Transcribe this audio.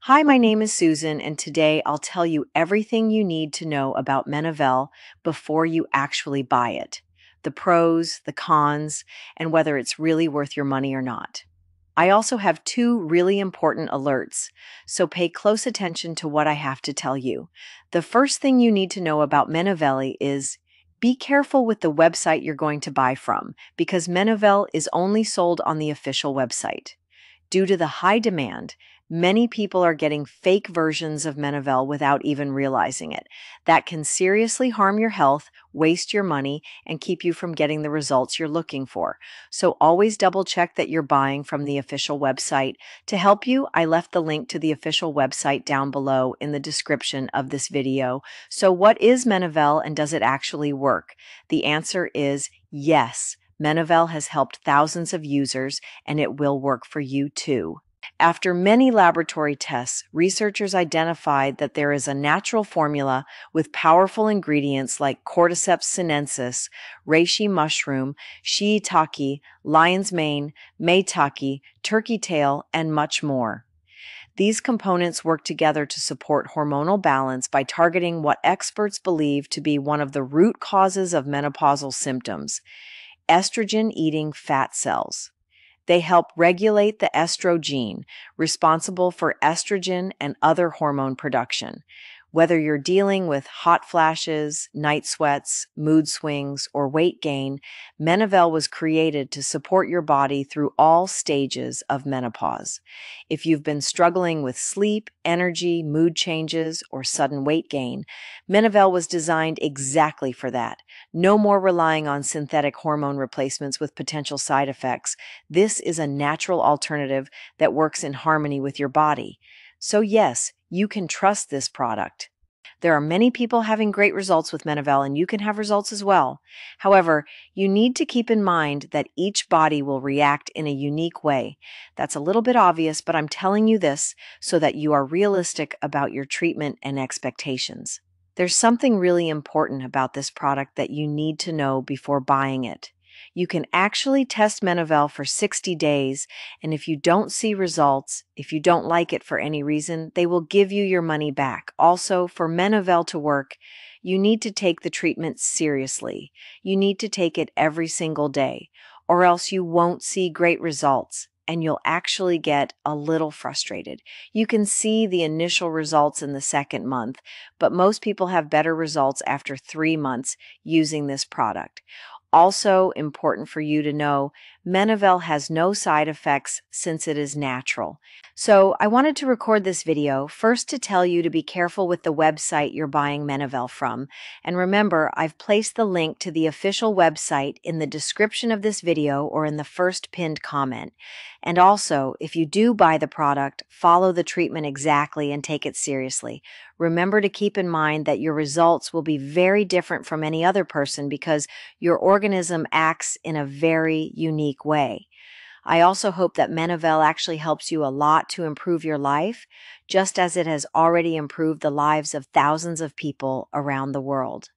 Hi, my name is Susan, and today I'll tell you everything you need to know about Menovelle before you actually buy it, the pros, the cons, and whether it's really worth your money or not. I also have two really important alerts, so pay close attention to what I have to tell you. The first thing you need to know about Menovelle is be careful with the website you're going to buy from, because Menovelle is only sold on the official website. Due to the high demand, many people are getting fake versions of Menovelle without even realizing it. That can seriously harm your health, waste your money, and keep you from getting the results you're looking for. So always double check that you're buying from the official website. To help you, I left the link to the official website down below in the description of this video. So what is Menovelle and does it actually work? The answer is yes. Menovelle has helped thousands of users, and it will work for you too. After many laboratory tests, researchers identified that there is a natural formula with powerful ingredients like cordyceps sinensis, reishi mushroom, shiitake, lion's mane, maitake, turkey tail, and much more. These components work together to support hormonal balance by targeting what experts believe to be one of the root causes of menopausal symptoms: estrogen-eating fat cells. They help regulate the estrogen, responsible for estrogen and other hormone production. Whether you're dealing with hot flashes, night sweats, mood swings, or weight gain, Menovelle was created to support your body through all stages of menopause. If you've been struggling with sleep, energy, mood changes, or sudden weight gain, Menovelle was designed exactly for that. No more relying on synthetic hormone replacements with potential side effects. This is a natural alternative that works in harmony with your body. So yes, you can trust this product. There are many people having great results with Menovelle, and you can have results as well. However, you need to keep in mind that each body will react in a unique way. That's a little bit obvious, but I'm telling you this so that you are realistic about your treatment and expectations. There's something really important about this product that you need to know before buying it. You can actually test Menovelle for 60 days, and if you don't see results, if you don't like it for any reason, they will give you your money back. Also, for Menovelle to work, you need to take the treatment seriously. You need to take it every single day, or else you won't see great results, and you'll actually get a little frustrated. You can see the initial results in the second month, but most people have better results after 3 months using this product. Also important for you to know, Menovelle has no side effects since it is natural. So I wanted to record this video first to tell you to be careful with the website you're buying Menovelle from. And remember, I've placed the link to the official website in the description of this video or in the first pinned comment. And also, if you do buy the product, follow the treatment exactly and take it seriously. Remember to keep in mind that your results will be very different from any other person because your organism acts in a very unique way. I also hope that Menovelle actually helps you a lot to improve your life, just as it has already improved the lives of thousands of people around the world.